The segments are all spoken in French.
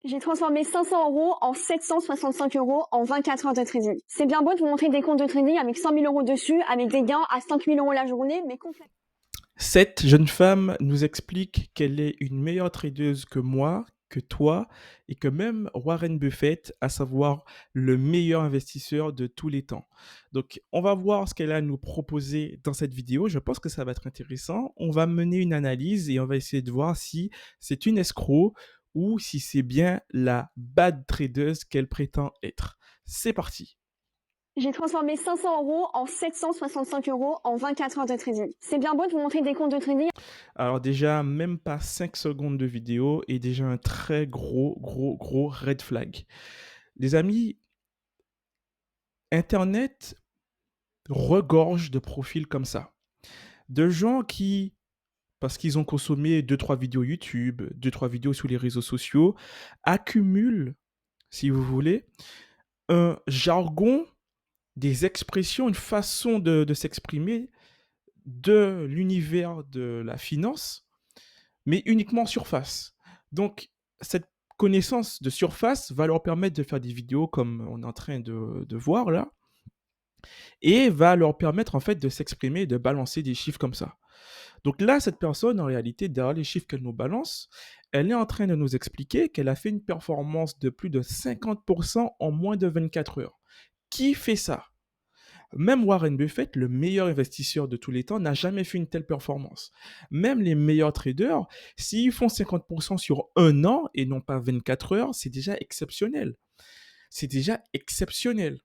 J'ai transformé 500 euros en 765 euros en 24 heures de trading. C'est bien beau de vous montrer des comptes de trading avec 100 000 euros dessus, avec des gains à 5 000 euros la journée, mais complètement. Cette jeune femme nous explique qu'elle est une meilleure tradeuse que moi, que toi, et que même Warren Buffett, à savoir le meilleur investisseur de tous les temps. Donc, on va voir ce qu'elle a à nous proposer dans cette vidéo. Je pense que ça va être intéressant. On va mener une analyse et on va essayer de voir si c'est une escroc ou si c'est bien la bad tradeuse qu'elle prétend être. C'est parti. J'ai transformé 500 euros en 765 euros en 24 heures de trading. C'est bien beau de vous montrer des comptes de trading. Alors déjà, même pas 5 secondes de vidéo et déjà un très gros red flag. Les amis, Internet regorge de profils comme ça. De gens qui, parce qu'ils ont consommé deux trois vidéos YouTube, deux trois vidéos sur les réseaux sociaux, accumulent, si vous voulez, un jargon, des expressions, une façon de s'exprimer de l'univers de la finance, mais uniquement en surface. Donc, cette connaissance de surface va leur permettre de faire des vidéos comme on est en train de voir là, et va leur permettre en fait de s'exprimer et de balancer des chiffres comme ça. Donc là, cette personne, en réalité, derrière les chiffres qu'elle nous balance, elle est en train de nous expliquer qu'elle a fait une performance de plus de 50% en moins de 24 heures. Qui fait ça? Même Warren Buffett, le meilleur investisseur de tous les temps, n'a jamais fait une telle performance. Même les meilleurs traders, s'ils font 50% sur un an et non pas 24 heures, c'est déjà exceptionnel. C'est déjà exceptionnel.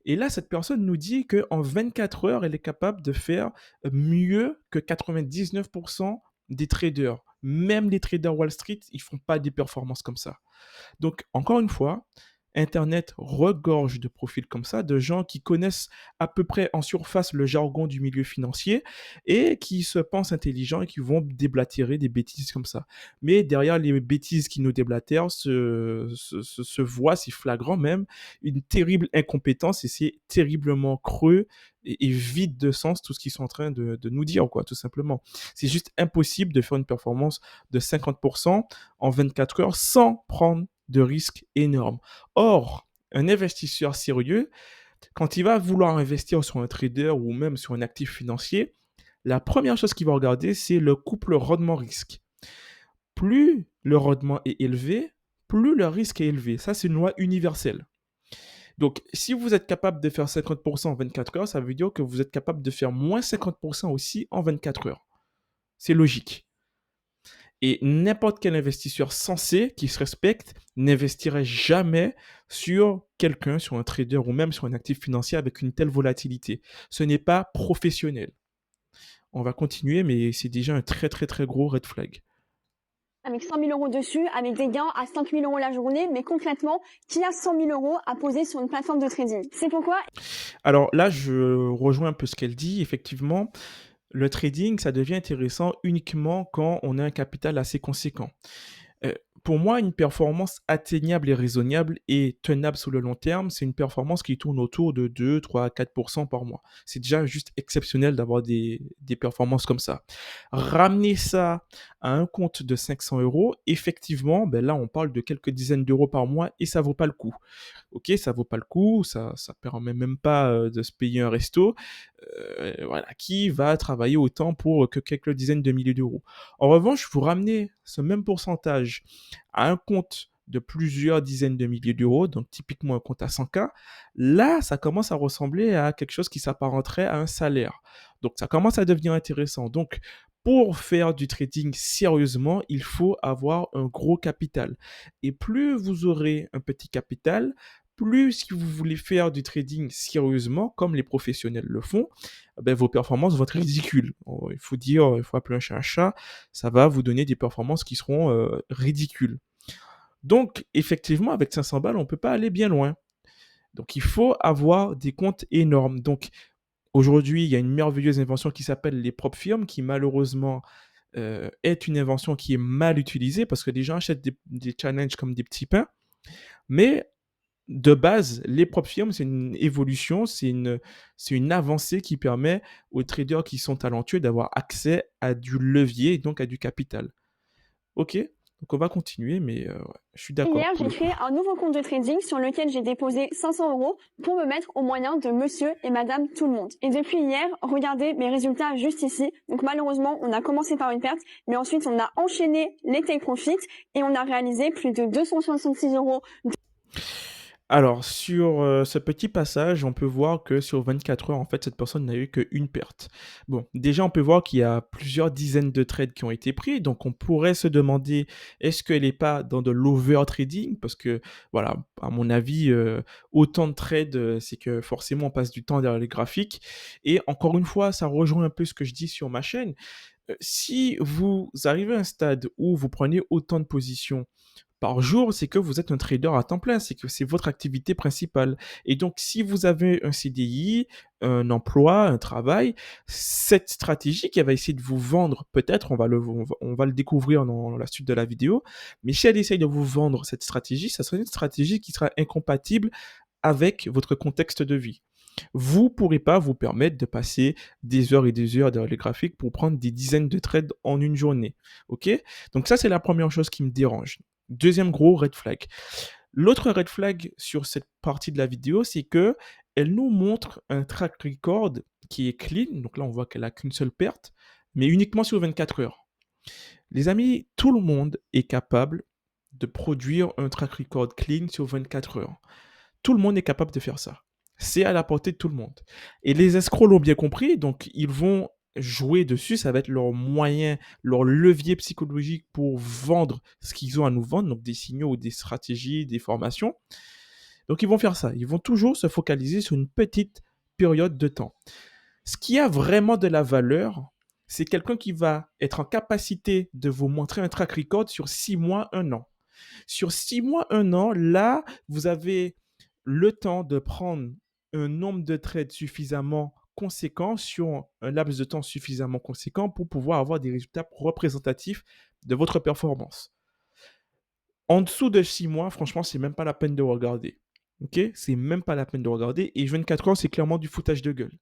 Et là, cette personne nous dit qu'en 24 heures, elle est capable de faire mieux que 99% des traders. Même les traders Wall Street, ils font pas des performances comme ça. Donc, encore une fois, Internet regorge de profils comme ça, de gens qui connaissent à peu près en surface le jargon du milieu financier et qui se pensent intelligents et qui vont déblatérer des bêtises comme ça. Mais derrière les bêtises qui nous déblatèrent se voit, c'est flagrant même, une terrible incompétence et c'est terriblement creux et vide de sens tout ce qu'ils sont en train de nous dire, quoi, tout simplement. C'est juste impossible de faire une performance de 50% en 24 heures sans prendre de risques énormes. Or, un investisseur sérieux, quand il va vouloir investir sur un trader ou même sur un actif financier, la première chose qu'il va regarder, c'est le couple rendement-risque. Plus le rendement est élevé, plus le risque est élevé. Ça, c'est une loi universelle. Donc, si vous êtes capable de faire 50% en 24 heures, ça veut dire que vous êtes capable de faire moins 50% aussi en 24 heures. C'est logique. Et n'importe quel investisseur sensé qui se respecte n'investirait jamais sur quelqu'un, sur un trader ou même sur un actif financier avec une telle volatilité. Ce n'est pas professionnel. On va continuer, mais c'est déjà un très gros red flag. Avec 100 000 euros dessus, avec des gains à 5 000 euros la journée, mais concrètement, qui a 100 000 euros à poser sur une plateforme de trading? C'est pourquoi. Alors là, je rejoins un peu ce qu'elle dit. Effectivement, le trading, ça devient intéressant uniquement quand on a un capital assez conséquent. Euh, pour moi, une performance atteignable et raisonnable et tenable sur le long terme, c'est une performance qui tourne autour de 2, 3, 4% par mois. C'est déjà juste exceptionnel d'avoir des performances comme ça. Ramener ça à un compte de 500 euros, effectivement, ben là, on parle de quelques dizaines d'euros par mois et ça vaut pas le coup. Ok, ça vaut pas le coup, ça permet même pas de se payer un resto. Voilà, qui va travailler autant pour que quelques dizaines de milliers d'euros. En revanche, vous ramenez ce même pourcentage à un compte de plusieurs dizaines de milliers d'euros, donc typiquement un compte à 100K, là, ça commence à ressembler à quelque chose qui s'apparenterait à un salaire. Donc, ça commence à devenir intéressant. Donc, pour faire du trading sérieusement, il faut avoir un gros capital. Et plus vous aurez un petit capital, plus si vous voulez faire du trading sérieusement, comme les professionnels le font, ben, vos performances vont être ridicules. Il faut dire, il faut appeler un chat, ça va vous donner des performances qui seront ridicules. Donc, effectivement, avec 500 balles, on ne peut pas aller bien loin. Donc, il faut avoir des comptes énormes. Donc, aujourd'hui, il y a une merveilleuse invention qui s'appelle les propres firmes, qui malheureusement est une invention qui est mal utilisée parce que les gens achètent des challenges comme des petits pains. Mais de base, les propres firmes, c'est une évolution, c'est une avancée qui permet aux traders qui sont talentueux d'avoir accès à du levier et donc à du capital. Ok. Donc on va continuer, mais ouais, je suis d'accord Hier, pour j'ai le coup. créé un nouveau compte de trading sur lequel j'ai déposé 500 euros pour me mettre aux moyens de monsieur et madame tout le monde. Et depuis hier, regardez mes résultats juste ici. Donc malheureusement, on a commencé par une perte, mais ensuite on a enchaîné les take profits et on a réalisé plus de 266 euros. Alors, sur ce petit passage, on peut voir que sur 24 heures, en fait, cette personne n'a eu qu'une perte. Bon, déjà, on peut voir qu'il y a plusieurs dizaines de trades qui ont été pris. Donc, on pourrait se demander, est-ce qu'elle n'est pas dans de l'over-trading? Parce que, voilà, à mon avis, autant de trades, c'est que forcément, on passe du temps derrière les graphiques. Et encore une fois, ça rejoint un peu ce que je dis sur ma chaîne. Si vous arrivez à un stade où vous prenez autant de positions par jour, c'est que vous êtes un trader à temps plein, c'est que c'est votre activité principale. Et donc, si vous avez un CDI, un emploi, un travail, cette stratégie qui va essayer de vous vendre, peut-être, on va le découvrir dans la suite de la vidéo, mais si elle essaye de vous vendre cette stratégie, ça sera une stratégie qui sera incompatible avec votre contexte de vie. Vous ne pourrez pas vous permettre de passer des heures et des heures derrière les graphiques pour prendre des dizaines de trades en une journée. Ok? Donc ça, c'est la première chose qui me dérange. Deuxième gros red flag. L'autre red flag sur cette partie de la vidéo, c'est que elle nous montre un track record qui est clean. Donc là, on voit qu'elle a qu'une seule perte, mais uniquement sur 24 heures. Les amis, tout le monde est capable de produire un track record clean sur 24 heures. Tout le monde est capable de faire ça. C'est à la portée de tout le monde. Et les escrocs l'ont bien compris, donc ils vont jouer dessus, ça va être leur moyen, leur levier psychologique pour vendre ce qu'ils ont à nous vendre, donc des signaux ou des stratégies, des formations. Donc ils vont faire ça, ils vont toujours se focaliser sur une petite période de temps. Ce qui a vraiment de la valeur, c'est quelqu'un qui va être en capacité de vous montrer un track record sur 6 mois, 1 an. Sur 6 mois, 1 an, là, vous avez le temps de prendre un nombre de trades suffisamment conséquent sur un laps de temps suffisamment conséquent pour pouvoir avoir des résultats représentatifs de votre performance. En dessous de 6 mois, franchement, c'est même pas la peine de regarder. Ok? C'est même pas la peine de regarder. Et 24 heures, c'est clairement du foutage de gueule.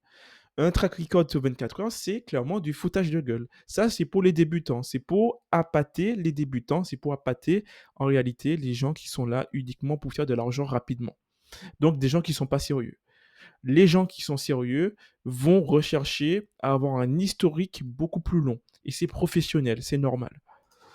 Un track record sur 24 heures, c'est clairement du foutage de gueule. Ça, c'est pour les débutants. C'est pour appâter les débutants. C'est pour appâter, en réalité, les gens qui sont là uniquement pour faire de l'argent rapidement. Donc, des gens qui ne sont pas sérieux. Les gens qui sont sérieux vont rechercher à avoir un historique beaucoup plus long. Et c'est professionnel, c'est normal.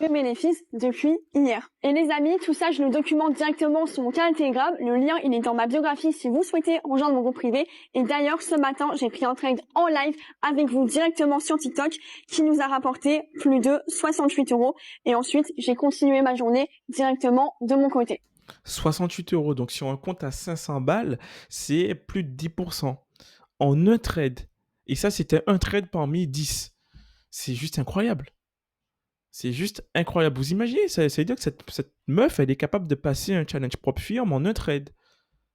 Le bénéfice depuis hier. Et les amis, tout ça, je le documente directement sur mon canal Telegram. Le lien, il est dans ma biographie si vous souhaitez rejoindre mon groupe privé. Et d'ailleurs, ce matin, j'ai pris un trade en live avec vous directement sur TikTok qui nous a rapporté plus de 68 euros. Et ensuite, j'ai continué ma journée directement de mon côté. 68 euros, donc sur un compte à 500 balles, c'est plus de 10% en un trade. Et ça, c'était un trade parmi 10. C'est juste incroyable. C'est juste incroyable. Vous imaginez, ça veut dire que cette meuf, elle est capable de passer un challenge propre firme en un trade.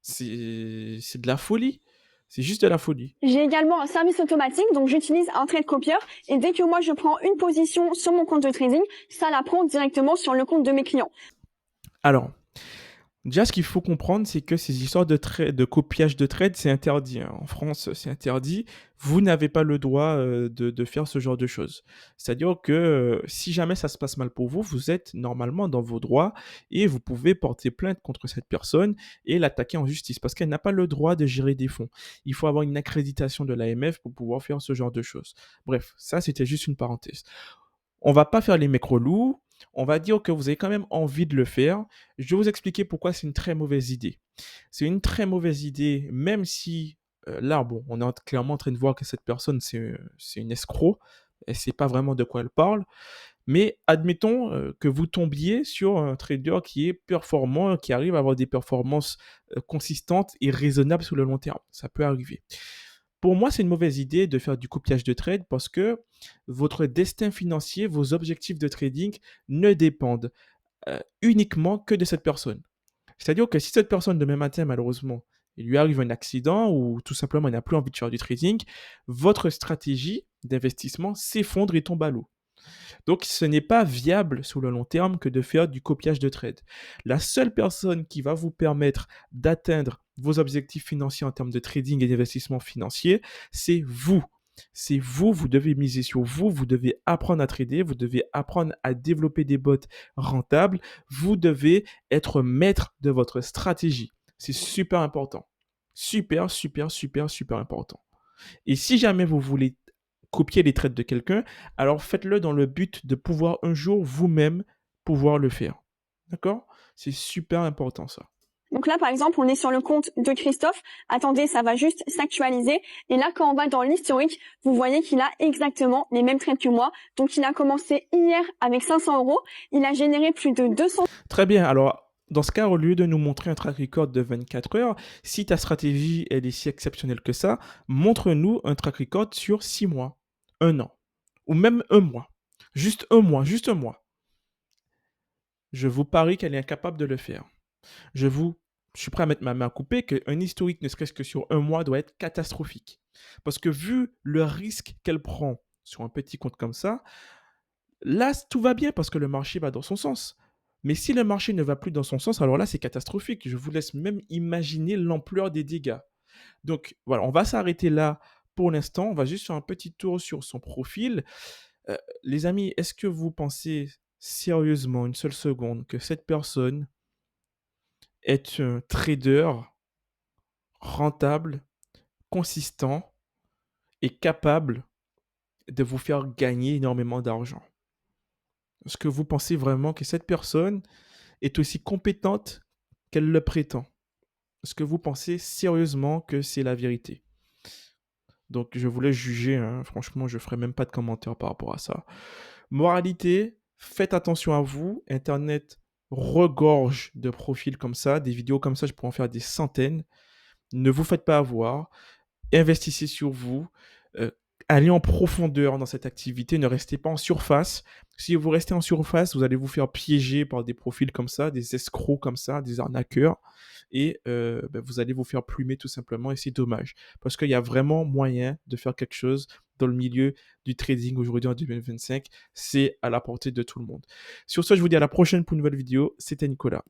C'est de la folie. C'est juste de la folie. J'ai également un service automatique, donc j'utilise un trade copieur. Et dès que moi, je prends une position sur mon compte de trading, ça la prend directement sur le compte de mes clients. Alors, déjà, ce qu'il faut comprendre, c'est que ces histoires de copiage de trade, c'est interdit, hein. En France, c'est interdit. Vous n'avez pas le droit de faire ce genre de choses. C'est-à-dire que si jamais ça se passe mal pour vous, vous êtes normalement dans vos droits et vous pouvez porter plainte contre cette personne et l'attaquer en justice parce qu'elle n'a pas le droit de gérer des fonds. Il faut avoir une accréditation de l'AMF pour pouvoir faire ce genre de choses. Bref, ça, c'était juste une parenthèse. On va pas faire les mecs relous. On va dire que vous avez quand même envie de le faire. Je vais vous expliquer pourquoi c'est une très mauvaise idée. C'est une très mauvaise idée, même si là, bon, on est clairement en train de voir que cette personne, c'est une escroc. Elle ne sait pas vraiment de quoi elle parle. Mais admettons que vous tombiez sur un trader qui est performant, qui arrive à avoir des performances consistantes et raisonnables sur le long terme. Ça peut arriver. Pour moi, c'est une mauvaise idée de faire du copiage de trade parce que votre destin financier, vos objectifs de trading ne dépendent uniquement que de cette personne. C'est-à-dire que si cette personne, demain matin, malheureusement, il lui arrive un accident ou tout simplement il n'a plus envie de faire du trading, votre stratégie d'investissement s'effondre et tombe à l'eau. Donc, ce n'est pas viable sur le long terme que de faire du copiage de trade. La seule personne qui va vous permettre d'atteindre vos objectifs financiers en termes de trading et d'investissement financier, c'est vous. C'est vous, vous devez miser sur vous, vous devez apprendre à trader, vous devez apprendre à développer des bots rentables, vous devez être maître de votre stratégie. C'est super important. Super, super, super, super important. Et si jamais vous voulez copier les traits de quelqu'un, alors faites-le dans le but de pouvoir un jour vous-même pouvoir le faire. D'accord? C'est super important ça. Donc là, par exemple, on est sur le compte de Christophe. Attendez, ça va juste s'actualiser. Et là, quand on va dans l'historique, vous voyez qu'il a exactement les mêmes trades que moi. Donc, il a commencé hier avec 500 €. Il a généré plus de 200. Très bien. Alors, dans ce cas, au lieu de nous montrer un track record de 24 heures, si ta stratégie elle est si exceptionnelle que ça, montre-nous un track record sur 6 mois, 1 an, ou même 1 mois. Juste un mois, juste un mois. Je vous parie qu'elle est incapable de le faire. Je suis prêt à mettre ma main à couper qu'un historique, ne serait-ce que sur un mois, doit être catastrophique. Parce que vu le risque qu'elle prend sur un petit compte comme ça, là, tout va bien parce que le marché va dans son sens. Mais si le marché ne va plus dans son sens, alors là, c'est catastrophique. Je vous laisse même imaginer l'ampleur des dégâts. Donc voilà, on va s'arrêter là pour l'instant. On va juste faire un petit tour sur son profil. Les amis, est-ce que vous pensez sérieusement, une seule seconde, que cette personne est un trader rentable, consistant et capable de vous faire gagner énormément d'argent? Est-ce que vous pensez vraiment que cette personne est aussi compétente qu'elle le prétend? Est-ce que vous pensez sérieusement que c'est la vérité? Donc, je vous laisse juger, hein. Franchement, je ne ferai même pas de commentaires par rapport à ça. Moralité, faites attention à vous. Internet regorge de profils comme ça, des vidéos comme ça, je pourrais en faire des centaines. Ne vous faites pas avoir. Investissez sur vous. Euh, Allez en profondeur dans cette activité. Ne restez pas en surface. Si vous restez en surface, vous allez vous faire piéger par des profils comme ça, des escrocs comme ça, des arnaqueurs. Et vous allez vous faire plumer tout simplement. Et c'est dommage. Parce qu'il y a vraiment moyen de faire quelque chose dans le milieu du trading aujourd'hui en 2025. C'est à la portée de tout le monde. Sur ce, je vous dis à la prochaine pour une nouvelle vidéo. C'était Nicolas.